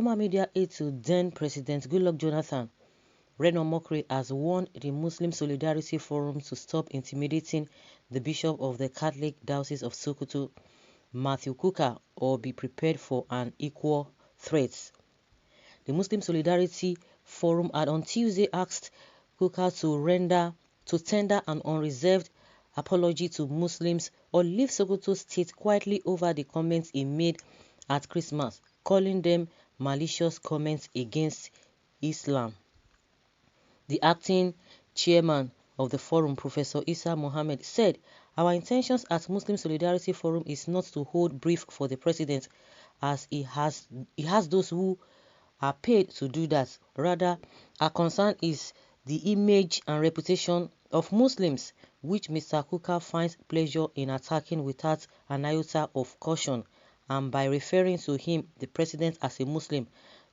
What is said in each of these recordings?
former media aide to then President Goodluck Jonathan, N1geria, has warned the Muslim Solidarity Forum to stop intimidating the Bishop of the Catholic Diocese of Sokoto, Matthew Kukah, or be prepared for an equal threat. The Muslim Solidarity Forum had on Tuesday asked Kukah to tender an unreserved apology to Muslims or leave Sokoto State quietly over the comments he made at Christmas, calling them malicious comments against Islam. The acting chairman of the forum, Professor Isa Mohammed, said, "Our intentions at Muslim Solidarity Forum is not to hold brief for the president, as he has those who are paid to do that. Rather, our concern is the image and reputation of Muslims, which Mr. Kukah finds pleasure in attacking without an iota of caution, and by referring to him, the president, as a Muslim,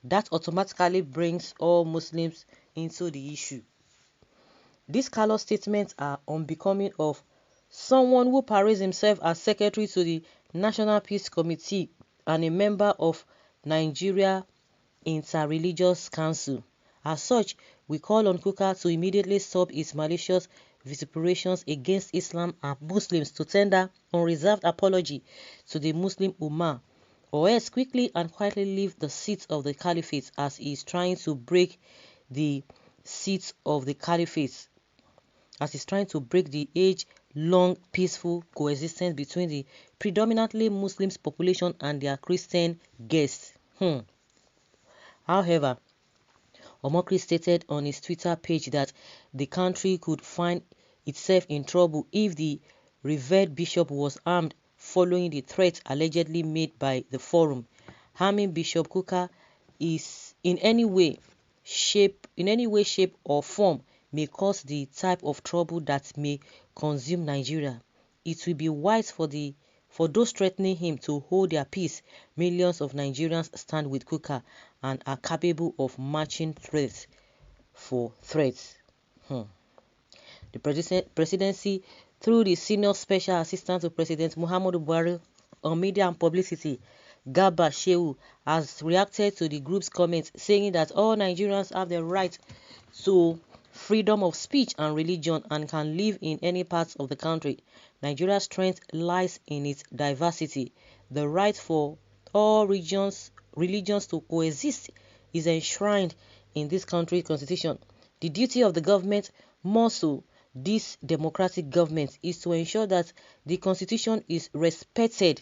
that automatically brings all Muslims into the issue. These callous statements are unbecoming of someone who parades himself as secretary to the National Peace Committee and a member of N1geria Interreligious Council. As such, we call on Kukah to immediately stop his malicious vituperations against Islam and Muslims, to tender unreserved apology to the Muslim Ummah, or else quickly and quietly leave the seat of the caliphate, as he is trying to break the seat of the caliphate, as he's trying to break the age-long peaceful coexistence between the predominantly Muslims population and their Christian guests." However, N1geria stated on his Twitter page that the country could find itself in trouble if the revered bishop was armed, following the threat allegedly made by the forum. Harming Bishop Kukah is in any way, shape or form may cause the type of trouble that may consume Nigeria. It will be wise for those threatening him to hold their peace. Millions of Nigerians stand with Kukah and are capable of matching threats for threats. The presidency, through the senior special assistant to President Muhammadu Buhari on media and publicity, Garba Shehu, has reacted to the group's comments, saying that all Nigerians have the right to freedom of speech and religion and can live in any part of the country. Nigeria's strength lies in its diversity. The right for all religions to coexist is enshrined in this country's constitution. The duty of the government, more so this democratic government, is to ensure that the constitution is respected,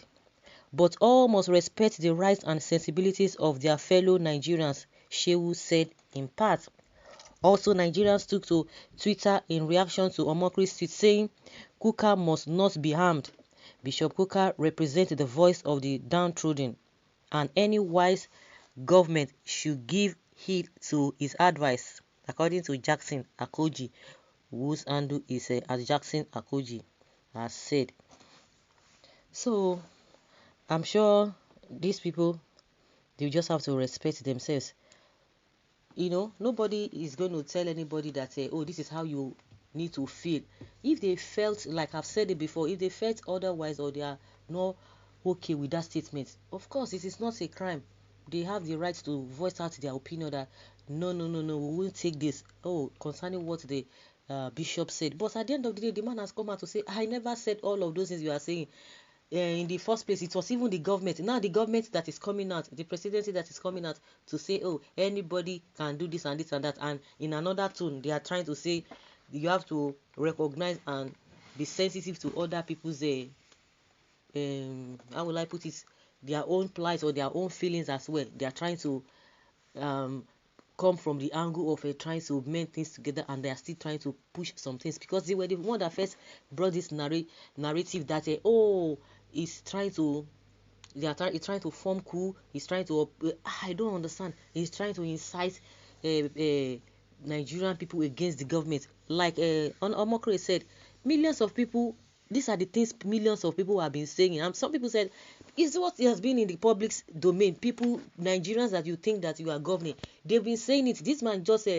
but all must respect the rights and sensibilities of their fellow Nigerians, Shehu said in part. Also, Nigerians took to Twitter in reaction to N1geria's tweet, saying Kukah must not be harmed. Bishop Kukah represents the voice of the downtrodden, and any wise government should give heed to his advice, according to Jackson Akoji, whose handle is as Jackson Akoji, has said. So, I'm sure these people, they just have to respect themselves. You know, nobody is going to tell anybody that, oh, this is how you need to feel. If they felt, like I've said it before, if they felt otherwise, or they are not okay with that statement, of course, it is not a crime. They have the right to voice out their opinion that, no, we won't take this, concerning what the bishop said. But at the end of the day, the man has come out to say, I never said all of those things you are saying. In the first place, it was even the government. Now the government that is coming out, the presidency that is coming out to say, oh, anybody can do this and this and that. And in another tone, they are trying to say you have to recognize and be sensitive to other people's, how will I put it, their own plight or their own feelings as well. They are trying to come from the angle of trying to mend things together, and they are still trying to push some things, because they were the one that first brought this narrative that he's trying to form coup. He's trying to I don't understand. He's trying to incite Nigerian people against the government. Like N1geria said, millions of people. These are the things millions of people have been saying. And some people said, it's what has been in the public domain. People, Nigerians that you think that you are governing, they've been saying it. This man just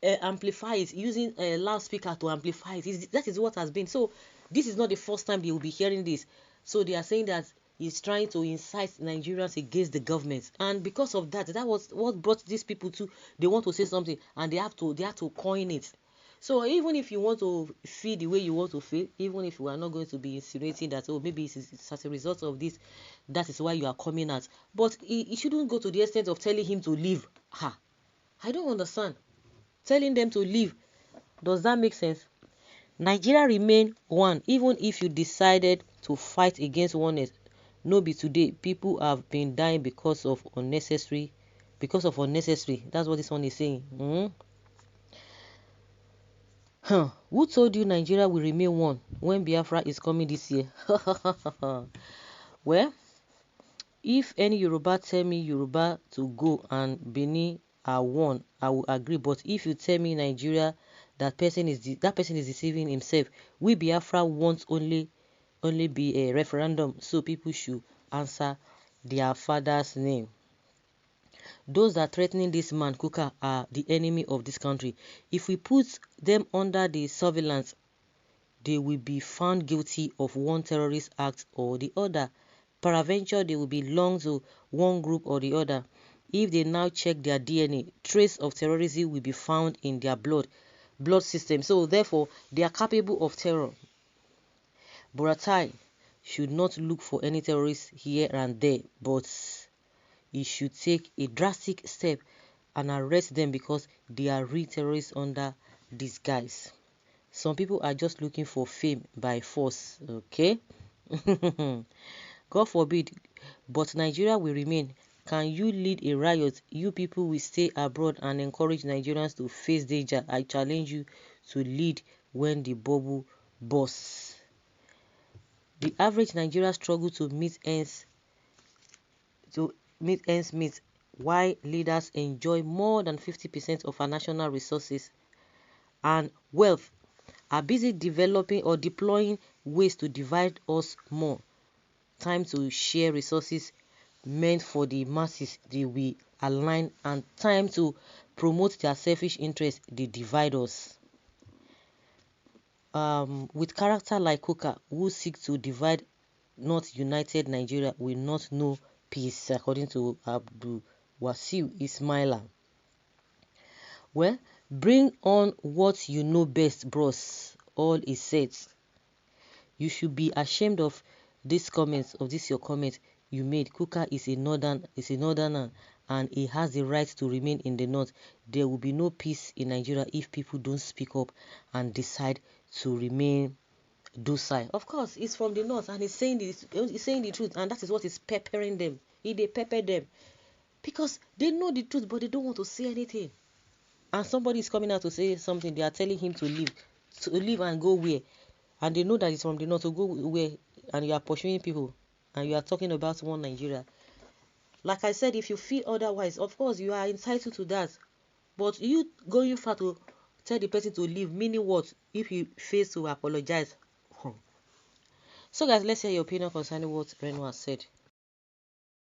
amplifies, using a loudspeaker to amplify it. That is what has been. So this is not the first time they will be hearing this. So they are saying that is trying to incite Nigerians against the government, and because of that, that was what brought these people to, they want to say something and they have to coin it. So even if you want to feel the way you want to feel, even if you are not going to be insinuating that, oh, maybe it's as a result of this, that is why you are coming out, but it shouldn't go to the extent of telling him to leave. I don't understand. Telling them to leave, does that make sense? Nigeria remain one, even if you decided to fight against oneness. No be today. People have been dying because of unnecessary. That's what this one is saying. Who told you Nigeria will remain one when Biafra is coming this year? Well, if any Yoruba tell me Yoruba to go and Benin are one, I will agree. But if you tell me Nigeria, that person is deceiving himself. We Biafra won't only be a referendum, so people should answer their father's name. Those that threatening this man, Kukah, are the enemy of this country. If we put them under the surveillance, they will be found guilty of one terrorist act or the other. Peradventure, they will belong to one group or the other. If they now check their DNA, trace of terrorism will be found in their blood system. So therefore, they are capable of terror. Buratai should not look for any terrorists here and there, but he should take a drastic step and arrest them because they are real terrorists under disguise. Some people are just looking for fame by force, okay? God forbid, but Nigeria will remain. Can you lead a riot? You people will stay abroad and encourage Nigerians to face danger. I challenge you to lead when the bubble bursts. The average Nigerian struggle to meet ends meet, while leaders enjoy more than 50% of our national resources and wealth, are busy developing or deploying ways to divide us more. Time to share resources meant for the masses, they will align, and time to promote their selfish interests, they divide us. With character like Kukah, who seek to divide, not united Nigeria, will not know peace, according to Abdul Wasiu Ismaila. Well, bring on what you know best, bros. All is said. You should be ashamed of these comments, of this your comment you made. Kukah is a northerner, and he has the right to remain in the north. There will be no peace in Nigeria if people don't speak up and decide to remain docile. Of course, he's from the north and he's saying the truth, and that is what is peppering them. They pepper them because they know the truth, but they don't want to say anything. And somebody is coming out to say something. They are telling him to leave and go where? And they know that he's from the north, to go where? And you are pursuing people, and you are talking about one Nigeria. Like I said, if you feel otherwise, of course you are entitled to that. But you going far to tell the person to leave, meaning what? If he fails to apologize. So guys, let's hear your opinion concerning what Reno has said.